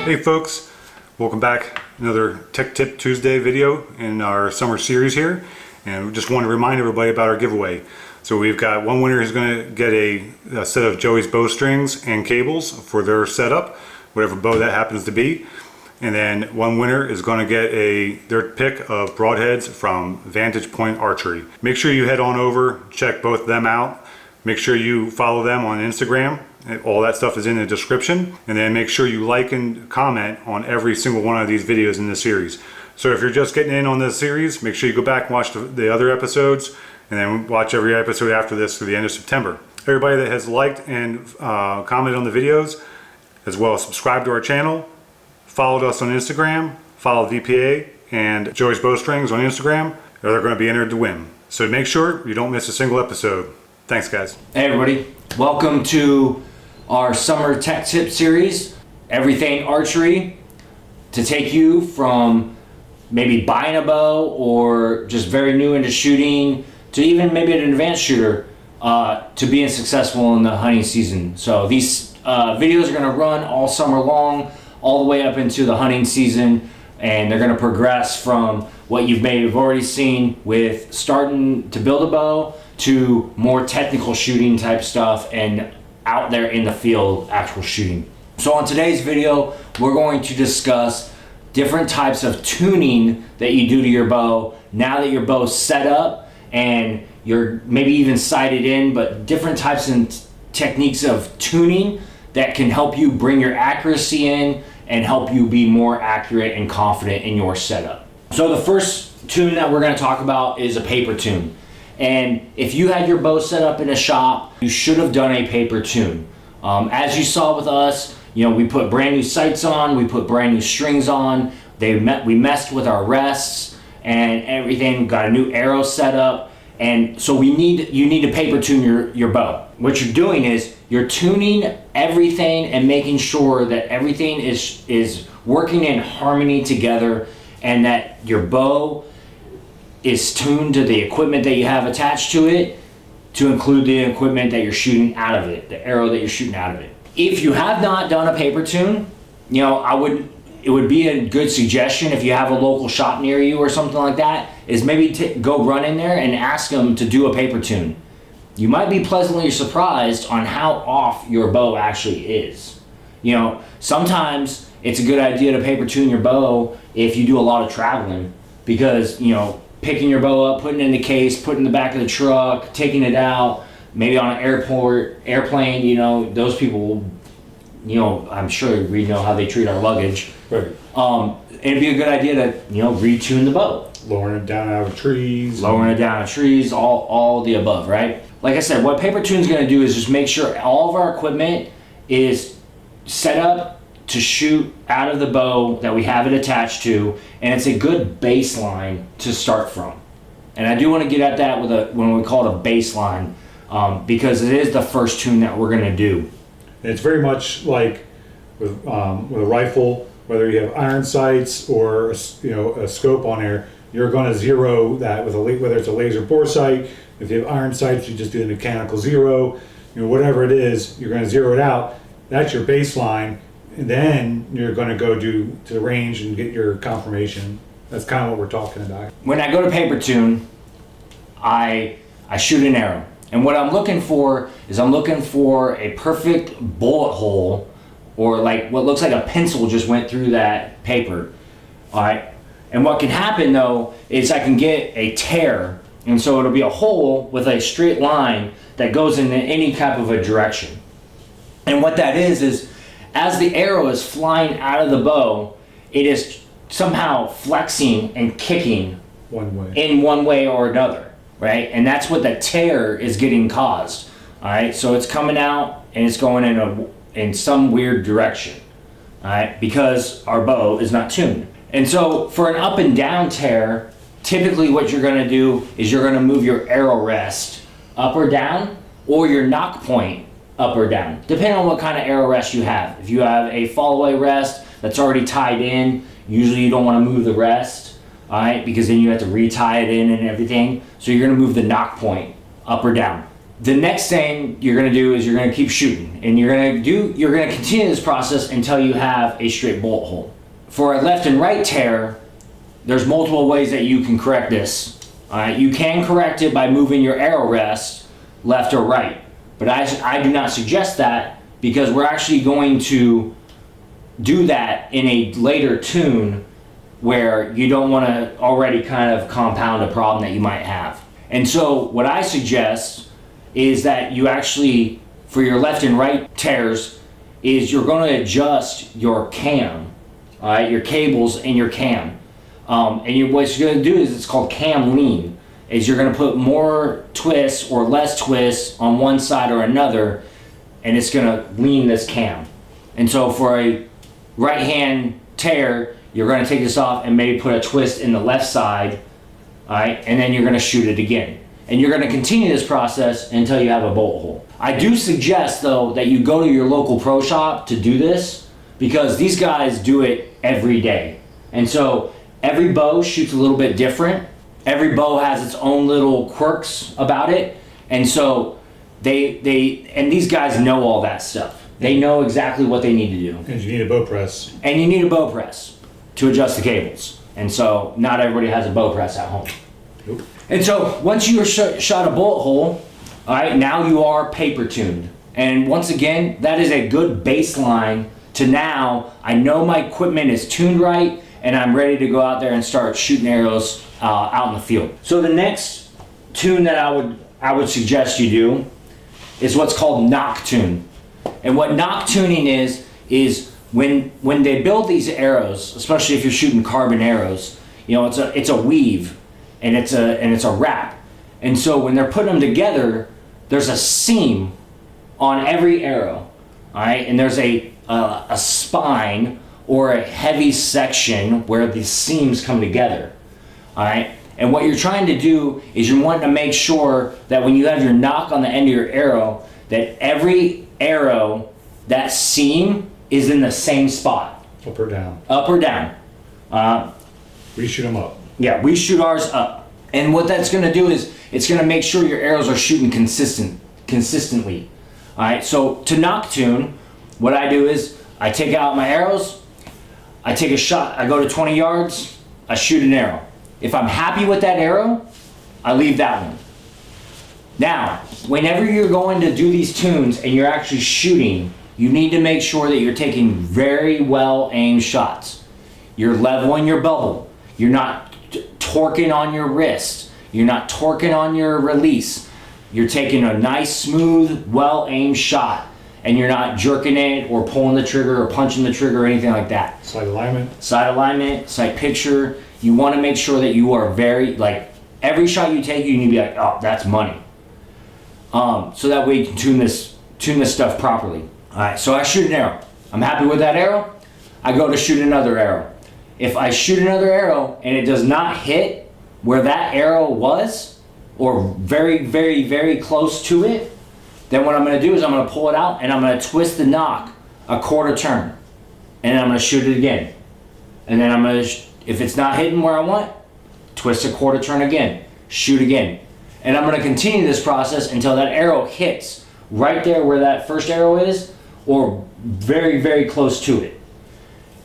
Hey folks, welcome back. Another Tech Tip Tuesday video in our summer series here. And we just want to remind everybody about our giveaway. So we've got one winner who's going to get a set of Joey's bowstrings and cables for their setup, whatever bow that happens to be. And then one winner is going to get their pick of broadheads from Vantage Point Archery. Make sure you head on over, check both of them out. Make sure you follow them on Instagram. All that stuff is in the description. And then make sure you like and comment on every single one of these videos in this series. So if you're just getting in on this series, make sure you go back and watch the other episodes, and then watch every episode after this through the end of September. Everybody that has liked and commented on the videos, as well as subscribed to our channel, followed us on Instagram, follow VPA and Joey's Bowstrings on Instagram, they're going to be entered to win. So make sure you don't miss a single episode. Thanks, guys. Hey everybody, welcome to our summer tech tip series, everything archery, to take you from maybe buying a bow or just very new into shooting to even maybe an advanced shooter to being successful in the hunting season. So these videos are going to run all summer long, all the way up into the hunting season, and they're going to progress from what you may have already seen with starting to build a bow to more technical shooting type stuff and out there in the field actual shooting. So on today's video, we're going to discuss different types of tuning that you do to your bow now that your bow's set up and you're maybe even sighted in, but different types and techniques of tuning that can help you bring your accuracy in and help you be more accurate and confident in your setup. So the first tune that we're going to talk about is a paper tune. And if you had your bow set up in a shop, you should have done a paper tune. As you saw with us, we put brand new sights on, we put brand new strings on, we messed with our rests and everything, got a new arrow set up, and so you need to paper tune your bow. What you're doing is you're tuning everything and making sure that everything is working in harmony together and that your bow is tuned to the equipment that you have attached to it, to include the equipment that you're shooting out of it, the arrow that you're shooting out of it. If you have not done a paper tune, it would be a good suggestion if you have a local shop near you or something like that, is maybe go run in there and ask them to do a paper tune. You might be pleasantly surprised on how off your bow actually is. Sometimes it's a good idea to paper tune your bow if you do a lot of traveling, because picking your bow up, putting it in the case, putting it in the back of the truck, taking it out, maybe on an airplane, those people will, I'm sure we know how they treat our luggage. Right. It'd be a good idea to, retune the bow. Lowering it down out of trees. All the above, right? Like I said, what paper tune's gonna do is just make sure all of our equipment is set up to shoot out of the bow that we have it attached to, and it's a good baseline to start from. And I do want to get at that when we call it a baseline, because it is the first tune that we're going to do. And it's very much like with a rifle, whether you have iron sights or a scope on there, you're going to zero that with whether it's a laser bore sight. If you have iron sights, you just do a mechanical zero. Whatever it is, you're going to zero it out. That's your baseline. And then you're going to go to the range and get your confirmation. That's kind of what we're talking about. When I go to paper tune, I shoot an arrow. And what I'm looking for is a perfect bullet hole, or like what looks like a pencil just went through that paper. All right. And what can happen though is I can get a tear. And so it'll be a hole with a straight line that goes in any type of a direction. And what that is as the arrow is flying out of the bow, it is somehow flexing and kicking in one way or another, right? And that's what the tear is getting caused. All right, so it's coming out and it's going in some weird direction, all right, because our bow is not tuned. And so for an up and down tear, typically what you're going to do is you're going to move your arrow rest up or down, or your knock point up or down, depending on what kind of arrow rest you have. If you have a fall away rest that's already tied in, usually you don't want to move the rest, all right, because then you have to retie it in and everything. So you're going to move the knock point up or down. the next thing you're going to do is you're going to keep shooting, and you're going to continue this process until you have a straight bolt hole. For a left and right tear, there's multiple ways that you can correct this. All right, you can correct it by moving your arrow rest left or right, but I do not suggest that, because we're actually going to do that in a later tune where you don't want to already kind of compound a problem that you might have. And so what I suggest is that you actually, for your left and right tears, is you're going to adjust your cam, all right, your cables and your cam. What you're going to do is, it's called cam lean, is you're going to put more twists or less twists on one side or another, and it's going to lean this cam. And so for a right hand tear, you're going to take this off and maybe put a twist in the left side, all right, and then you're going to shoot it again. And you're going to continue this process until you have a bolt hole. I do suggest, though, that you go to your local pro shop to do this, because these guys do it every day. And so every bow shoots a little bit different. Every bow has its own little quirks about it. And so these guys know all that stuff. They know exactly what they need to do. And you need a bow press. And you need a bow press to adjust the cables. And so not everybody has a bow press at home. Nope. And so once you shot a bolt hole, all right, now you are paper tuned. And once again, that is a good baseline to now I know my equipment is tuned right, and I'm ready to go out there and start shooting arrows out in the field. So the next tune that I would suggest you do is what's called knock tune. And what knock tuning is when they build these arrows, especially if you're shooting carbon arrows, you know, it's a weave and it's a wrap. And so when they're putting them together, there's a seam on every arrow, all right? And there's a spine or a heavy section where these seams come together, all right? And what you're trying to do is you're wanting to make sure that when you have your knock on the end of your arrow, that every arrow, that seam is in the same spot. Up or down. Up or down. We shoot them up. Yeah, we shoot ours up. And what that's going to do is it's going to make sure your arrows are shooting consistently. All right, so to knock tune, what I do is I take out my arrows, I take a shot, I go to 20 yards, I shoot an arrow. If I'm happy with that arrow, I leave that one. Now, whenever you're going to do these tunes and you're actually shooting, you need to make sure that you're taking very well aimed shots. You're leveling your bubble. You're not torquing on your wrist. You're not torquing on your release. You're taking a nice, smooth, well aimed shot, and you're not jerking it or pulling the trigger or punching the trigger or anything like that. Sight alignment. Sight alignment, sight picture. You want to make sure that you are very, like, every shot you take, you need to be like, oh, that's money. So that way you can tune this stuff properly. All right, so I shoot an arrow. I'm happy with that arrow. I go to shoot another arrow. If I shoot another arrow and it does not hit where that arrow was, or very, very, very close to it, then what I'm going to do is I'm going to pull it out and I'm going to twist the knock a quarter turn, and then I'm going to shoot it again. And then I'm going to, if it's not hitting where I want, twist a quarter turn again, shoot again. And I'm going to continue this process until that arrow hits right there where that first arrow is, or very, very close to it.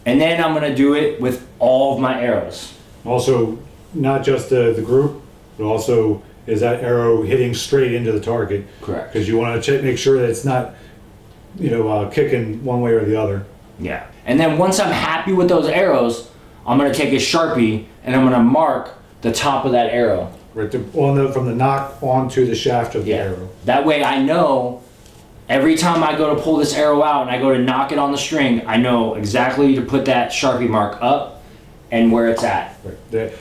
And then I'm going to do it with all of my arrows. Also, not just the group, but also is that arrow hitting straight into the target. Correct. Because you want to make sure that it's not, kicking one way or the other. Yeah. And then once I'm happy with those arrows, I'm going to take a Sharpie and I'm going to mark the top of that arrow. Right, from the knock onto the shaft of the arrow. That way I know every time I go to pull this arrow out and I go to knock it on the string, I know exactly to put that Sharpie mark up and where it's at. Right.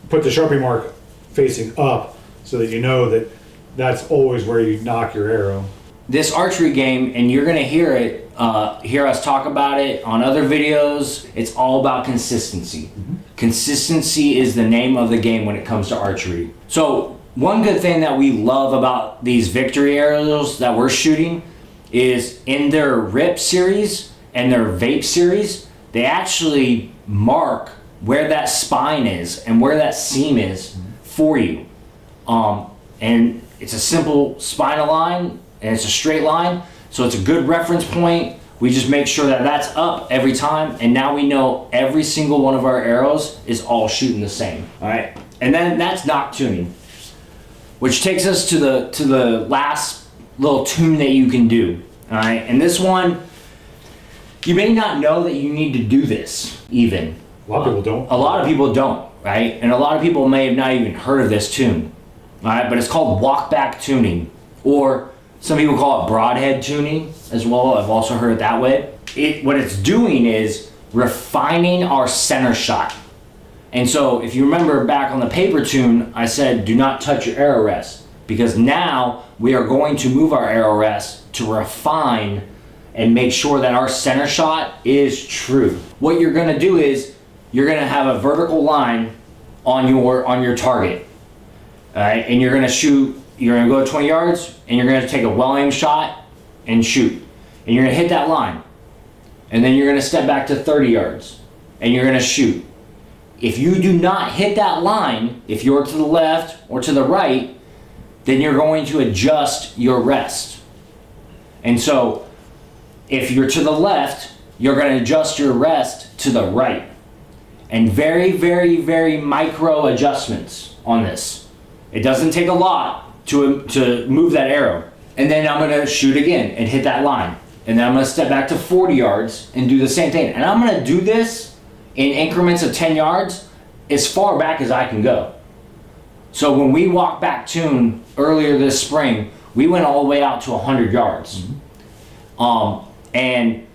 Put the Sharpie mark facing up so that you know that that's always where you knock your arrow. This archery game, and you're going to hear us talk about it on other videos, it's all about consistency. Mm-hmm. Consistency is the name of the game when it comes to archery. So one good thing that we love about these victory arrows that we're shooting is in their RIP series and their vape series, they actually mark where that spine is and where that seam is for you. And it's a simple spinal line and it's a straight line. So it's a good reference point. We just make sure that that's up every time. And now we know every single one of our arrows is all shooting the same. All right. And then that's knock tuning, which takes us to the last little tune that you can do. All right. And this one, you may not know that you need to do this even. A lot of people don't. A lot of people don't, right? And a lot of people may have not even heard of this tune. All right, but it's called walk back tuning, or some people call it broadhead tuning as well. I've also heard it that way. What it's doing is refining our center shot. And so if you remember back on the paper tune, I said do not touch your arrow rest, because now we are going to move our arrow rest to refine and make sure that our center shot is true. What you're gonna do is you're gonna have a vertical line on your target. All right, and you're gonna shoot, you're gonna go 20 yards and you're gonna take a well-aimed shot and shoot. And you're gonna hit that line. And then you're gonna step back to 30 yards and you're gonna shoot. If you do not hit that line, if you're to the left or to the right, then you're going to adjust your rest. And so if you're to the left, you're gonna adjust your rest to the right. And very, very, very micro adjustments on this. It doesn't take a lot to move that arrow. And then I'm gonna shoot again and hit that line. And then I'm gonna step back to 40 yards and do the same thing. And I'm gonna do this in increments of 10 yards as far back as I can go. So when we walked back tune earlier this spring, we went all the way out to 100 yards. And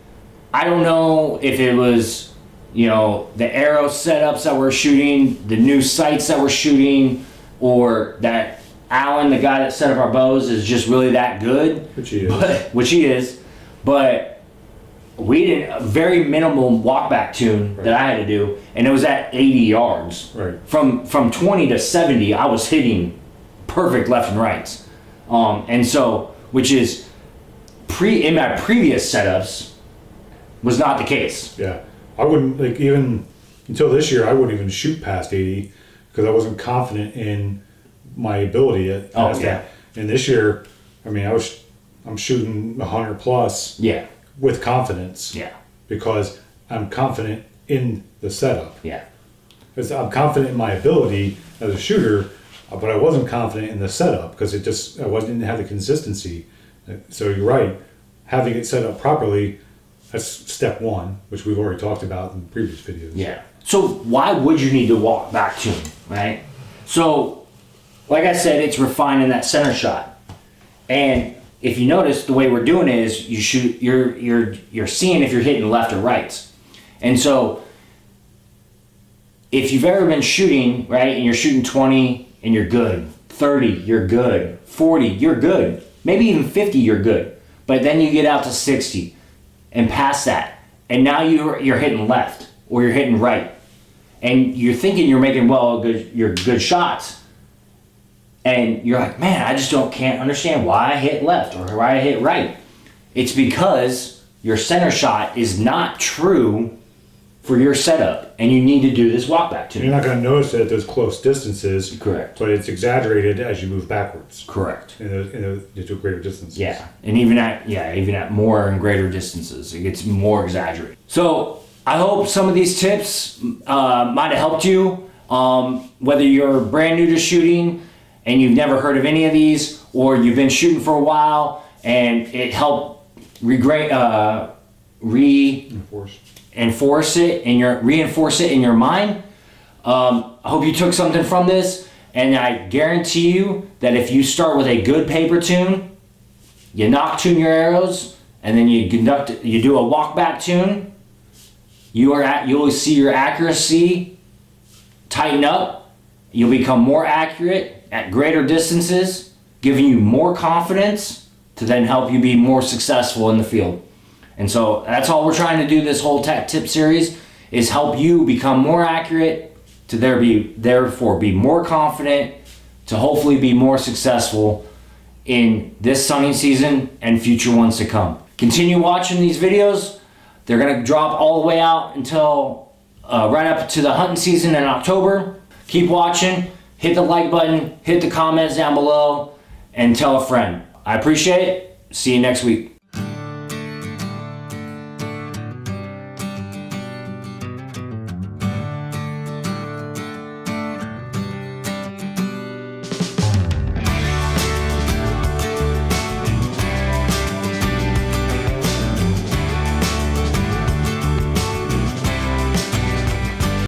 I don't know if it was, the arrow setups that we're shooting, the new sights that we're shooting, or that Alan, the guy that set up our bows, is just really that good. Which he is. Which he is. But we did a very minimal walkback tune that I had to do, and it was at 80 yards. Right. From 20 to 70, I was hitting perfect left and rights. And so, which is in my previous setups was not the case. Yeah. I wouldn't, even until this year, I wouldn't even shoot past 80 because I wasn't confident in my ability at that. And this year, I'm shooting 100 plus with confidence. Yeah. Because I'm confident in the setup. Yeah. Because I'm confident in my ability as a shooter, but I wasn't confident in the setup because I didn't have the consistency. So you're right, having it set up properly, that's step one, which we've already talked about in previous videos. Yeah. So why would you need to walk back tune, right? So, like I said, it's refining that center shot. And if you notice, the way we're doing it is you shoot, you're seeing if you're hitting left or right. And so, if you've ever been shooting, right, and you're shooting 20 and you're good, 30, you're good, 40, you're good, maybe even 50, you're good. But then you get out to 60 and past that, and now you're hitting left or you're hitting right. And you're thinking you're making good shots. And you're like, man, I just can't understand why I hit left or why I hit right. It's because your center shot is not true for your setup, and you need to do this walk back tune. You're not going to notice it at those close distances. Correct. But it's exaggerated as you move backwards. Correct. Into greater distances. Yeah, and even at more and greater distances, it gets more exaggerated. So I hope some of these tips might have helped you, whether you're brand new to shooting and you've never heard of any of these, or you've been shooting for a while and it helped reinforce it in your mind. I hope you took something from this, and I guarantee you that if you start with a good paper tune, you knock tune your arrows, and then you do a walk back tune, you'll see your accuracy tighten up. You'll become more accurate at greater distances, giving you more confidence to then help you be more successful in the field. And so that's all we're trying to do this whole tech tip series, is help you become more accurate to therefore be more confident, to hopefully be more successful in this hunting season and future ones to come. Continue watching these videos. They're gonna drop all the way out until right up to the hunting season in October. Keep watching, hit the like button, hit the comments down below, and tell a friend. I appreciate it. See you next week.